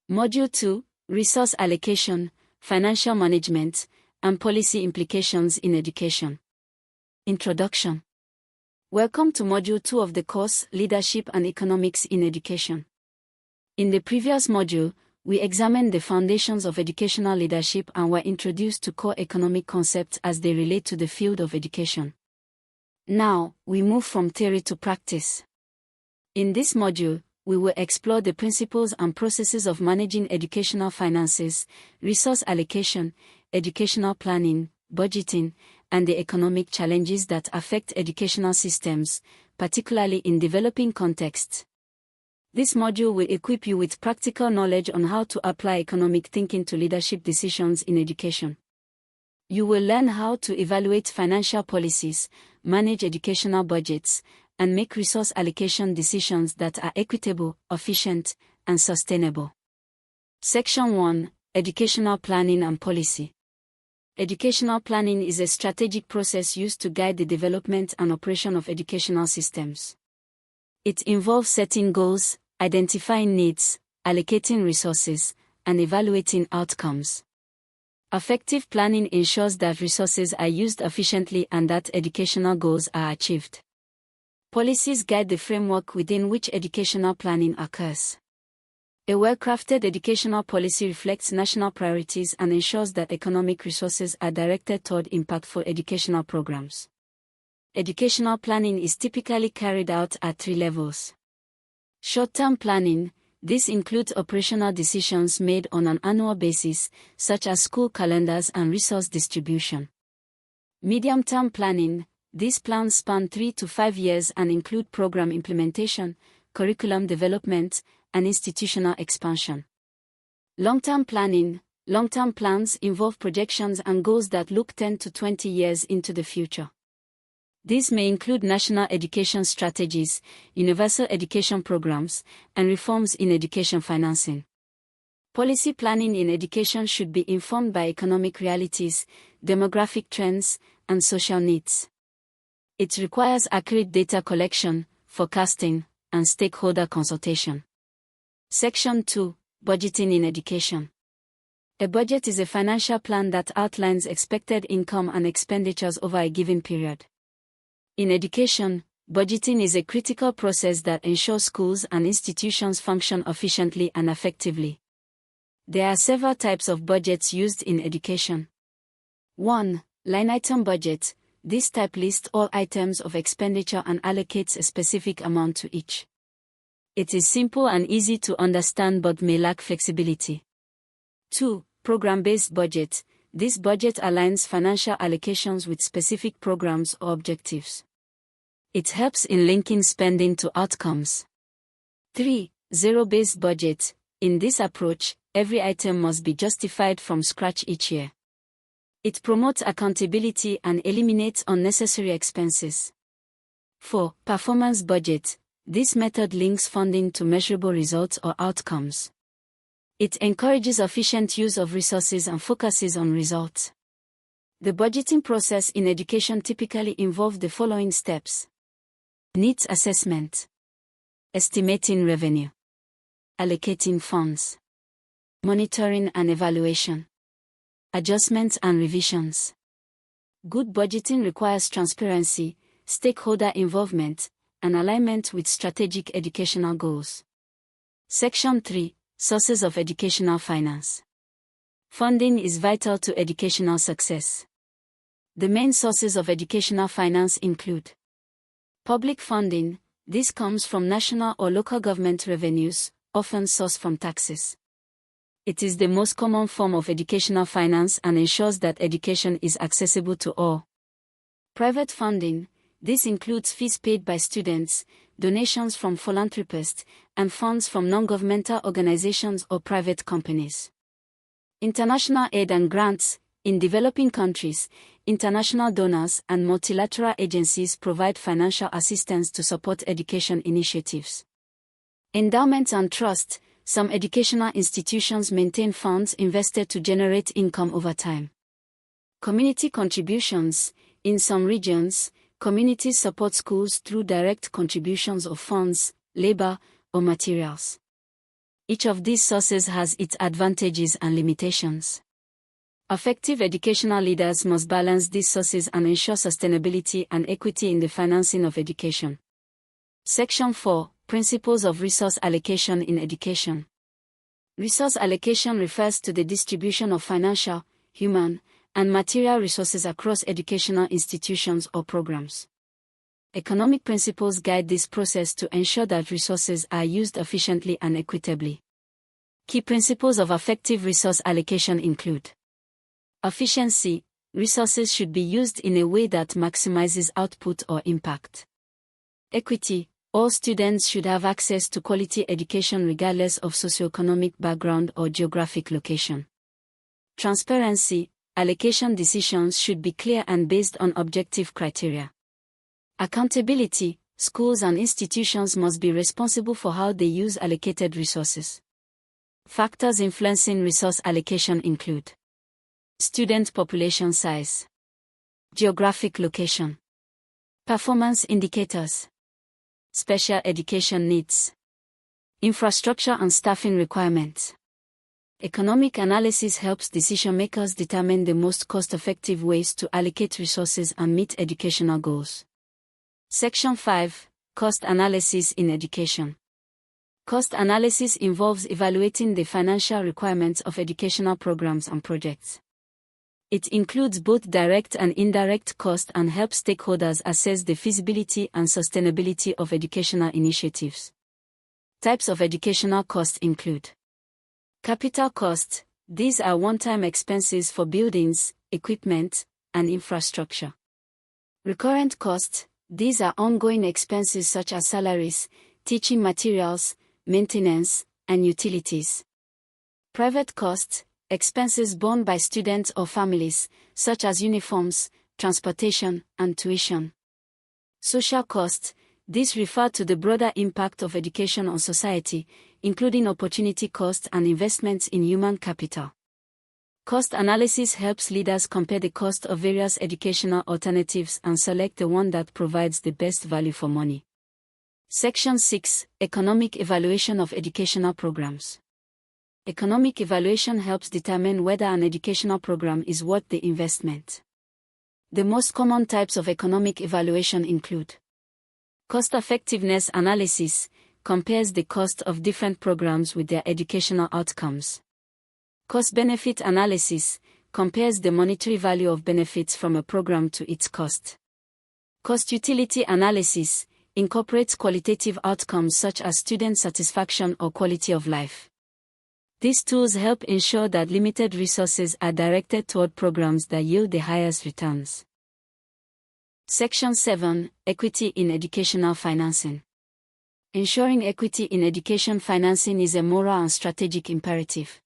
Module 2, Resource Allocation, Financial Management, and Policy Implications in Education. Introduction. Welcome to Module 2 of the course, Leadership and Economics in Education. In the previous module, we examined the foundations of educational leadership and were introduced to core economic concepts as they relate to the field of education. Now, we move from theory to practice. In this module, we will explore the principles and processes of managing educational finances, resource allocation, educational planning, budgeting, and the economic challenges that affect educational systems, particularly in developing contexts. This module will equip you with practical knowledge on how to apply economic thinking to leadership decisions in education. You will learn how to evaluate financial policies, manage educational budgets, and make resource allocation decisions that are equitable, efficient, and sustainable. Section 1, Educational Planning and Policy. Educational planning is a strategic process used to guide the development and operation of educational systems. It involves setting goals, identifying needs, allocating resources, and evaluating outcomes. Effective planning ensures that resources are used efficiently and that educational goals are achieved. Policies guide the framework within which educational planning occurs. A well-crafted educational policy reflects national priorities and ensures that economic resources are directed toward impactful educational programs. Educational planning is typically carried out at 3 levels. Short-term planning. This includes operational decisions made on an annual basis, such as school calendars and resource distribution. Medium-term planning. These plans span 3 to 5 years and include program implementation, curriculum development, and institutional expansion. Long-term planning. Long-term plans involve projections and goals that look 10 to 20 years into the future. These may include national education strategies, universal education programs, and reforms in education financing. Policy planning in education should be informed by economic realities, demographic trends, and social needs. It requires accurate data collection, forecasting, and stakeholder consultation. Section 2, Budgeting in Education. A budget is a financial plan that outlines expected income and expenditures over a given period. In education, budgeting is a critical process that ensures schools and institutions function efficiently and effectively. There are several types of budgets used in education. 1. Line item budget. This type lists all items of expenditure and allocates a specific amount to each. It is simple and easy to understand but may lack flexibility. 2. Program-based budget. This budget aligns financial allocations with specific programs or objectives. It helps in linking spending to outcomes. 3. Zero-based budget. In this approach, every item must be justified from scratch each year. It promotes accountability and eliminates unnecessary expenses. 4. Performance budget. This method links funding to measurable results or outcomes. It encourages efficient use of resources and focuses on results. The budgeting process in education typically involves the following steps: needs assessment, estimating revenue, allocating funds, monitoring and evaluation, adjustments and revisions. Good budgeting requires transparency, stakeholder involvement, and alignment with strategic educational goals. Section 3, Sources of Educational Finance. Funding is vital to educational success. The main sources of educational finance include public funding. This comes from national or local government revenues, often sourced from taxes. It is the most common form of educational finance and ensures that education is accessible to all. Private funding. This includes fees paid by students, donations from philanthropists, and funds from non-governmental organizations or private companies. International aid and grants. In developing countries, international donors and multilateral agencies provide financial assistance to support education initiatives. Endowments and trusts. Some educational institutions maintain funds invested to generate income over time. Community contributions. In some regions, communities support schools through direct contributions of funds, labor, or materials. Each of these sources has its advantages and limitations. Effective educational leaders must balance these sources and ensure sustainability and equity in the financing of education. Section 4. Principles of resource allocation in education. Resource allocation refers to the distribution of financial, human, and material resources across educational institutions or programs. Economic principles guide this process to ensure that resources are used efficiently and equitably. Key principles of effective resource allocation include: efficiency. Resources should be used in a way that maximizes output or impact. Equity. All students should have access to quality education regardless of socioeconomic background or geographic location. Transparency. Allocation decisions should be clear and based on objective criteria. Accountability. Schools and institutions must be responsible for how they use allocated resources. Factors influencing resource allocation include: student population size, geographic location, performance indicators, special education needs, infrastructure and staffing requirements. Economic analysis helps decision-makers determine the most cost-effective ways to allocate resources and meet educational goals. Section 5. Cost analysis in education. Cost analysis involves evaluating the financial requirements of educational programs and projects. It includes both direct and indirect cost and helps stakeholders assess the feasibility and sustainability of educational initiatives. Types of educational costs include: capital costs. These are one-time expenses for buildings, equipment, and infrastructure. Recurrent costs. These are ongoing expenses such as salaries, teaching materials, maintenance, and utilities. Private costs. Expenses borne by students or families, such as uniforms, transportation, and tuition. Social costs. These refer to the broader impact of education on society, including opportunity costs and investments in human capital. Cost analysis helps leaders compare the cost of various educational alternatives and select the one that provides the best value for money. Section 6. Economic evaluation of educational programs. Economic evaluation helps determine whether an educational program is worth the investment. The most common types of economic evaluation include: cost-effectiveness analysis, compares the cost of different programs with their educational outcomes. Cost-benefit analysis, compares the monetary value of benefits from a program to its cost. Cost-utility analysis, incorporates qualitative outcomes such as student satisfaction or quality of life. These tools help ensure that limited resources are directed toward programs that yield the highest returns. Section 7. Equity in educational financing. Ensuring equity in education financing is a moral and strategic imperative.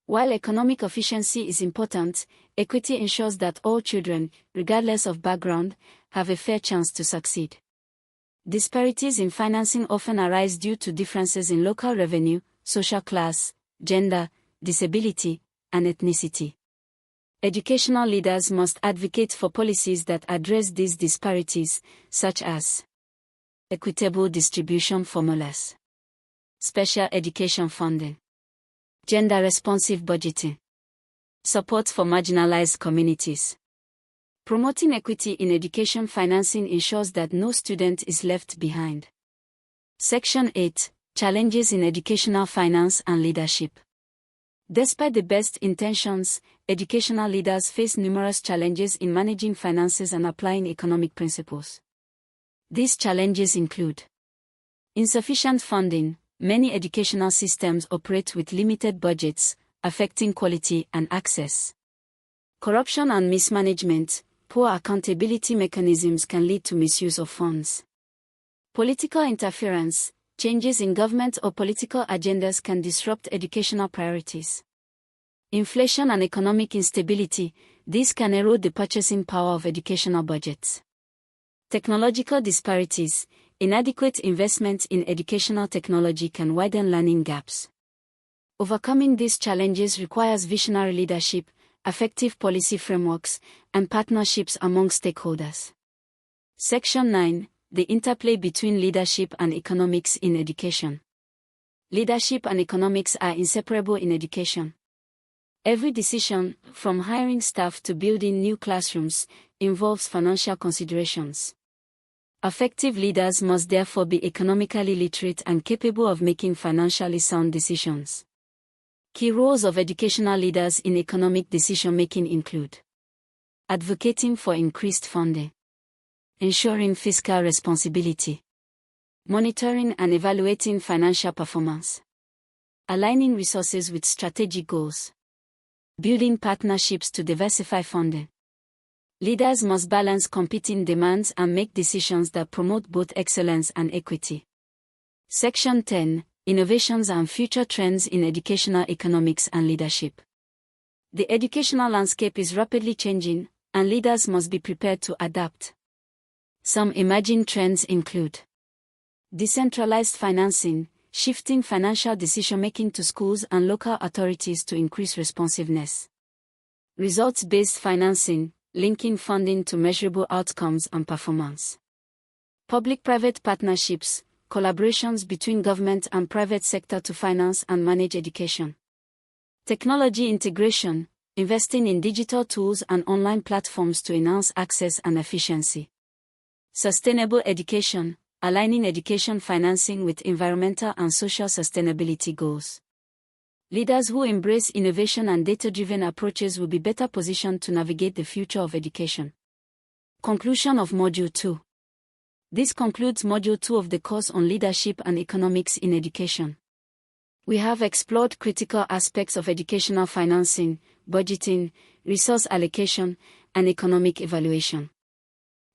While economic efficiency is important, equity ensures that all children, regardless of background, have a fair chance to succeed. Disparities in financing often arise due to differences in local revenue, social class, gender, disability, and ethnicity. Educational leaders must advocate for policies that address these disparities, such as equitable distribution formulas, special education funding, gender-responsive budgeting, support for marginalized communities. Promoting equity in education financing ensures that no student is left behind. Section 8. Challenges in educational finance and leadership. Despite the best intentions, educational leaders face numerous challenges in managing finances and applying economic principles. These challenges include: insufficient funding. Many educational systems operate with limited budgets, affecting quality and access. Corruption and mismanagement. Poor accountability mechanisms can lead to misuse of funds. Political interference. Changes in government or political agendas can disrupt educational priorities. Inflation and economic instability. These can erode the purchasing power of educational budgets. Technological disparities. Inadequate investment in educational technology can widen learning gaps. Overcoming these challenges requires visionary leadership, effective policy frameworks, and partnerships among stakeholders. Section 9. The interplay between leadership and economics in education. Leadership and economics are inseparable in education. Every decision, from hiring staff to building new classrooms, involves financial considerations. Effective leaders must therefore be economically literate and capable of making financially sound decisions. Key roles of educational leaders in economic decision-making include advocating for increased funding, ensuring fiscal responsibility, monitoring and evaluating financial performance, aligning resources with strategic goals, building partnerships to diversify funding. Leaders must balance competing demands and make decisions that promote both excellence and equity. Section 10: Innovations and Future Trends in Educational Economics and Leadership. The educational landscape is rapidly changing, and leaders must be prepared to adapt. Some emerging trends include decentralized financing, shifting financial decision-making to schools and local authorities to increase responsiveness. Results-based financing, linking funding to measurable outcomes and performance. Public-private partnerships, collaborations between government and private sector to finance and manage education. Technology integration, investing in digital tools and online platforms to enhance access and efficiency. Sustainable education, aligning education financing with environmental and social sustainability goals. Leaders who embrace innovation and data-driven approaches will be better positioned to navigate the future of education. Conclusion of Module 2. This concludes Module 2 of the course on Leadership and Economics in Education. We have explored critical aspects of educational financing, budgeting, resource allocation, and economic evaluation.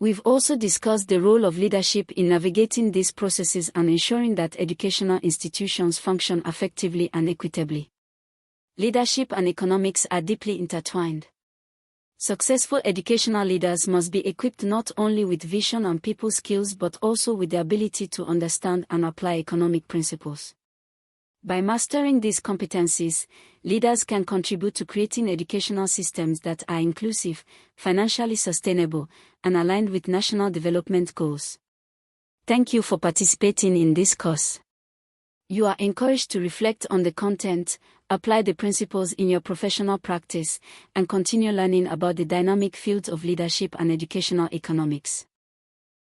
We've also discussed the role of leadership in navigating these processes and ensuring that educational institutions function effectively and equitably. Leadership and economics are deeply intertwined. Successful educational leaders must be equipped not only with vision and people skills but also with the ability to understand and apply economic principles. By mastering these competencies, leaders can contribute to creating educational systems that are inclusive, financially sustainable, and aligned with national development goals. Thank you for participating in this course. You are encouraged to reflect on the content, apply the principles in your professional practice, and continue learning about the dynamic fields of leadership and educational economics.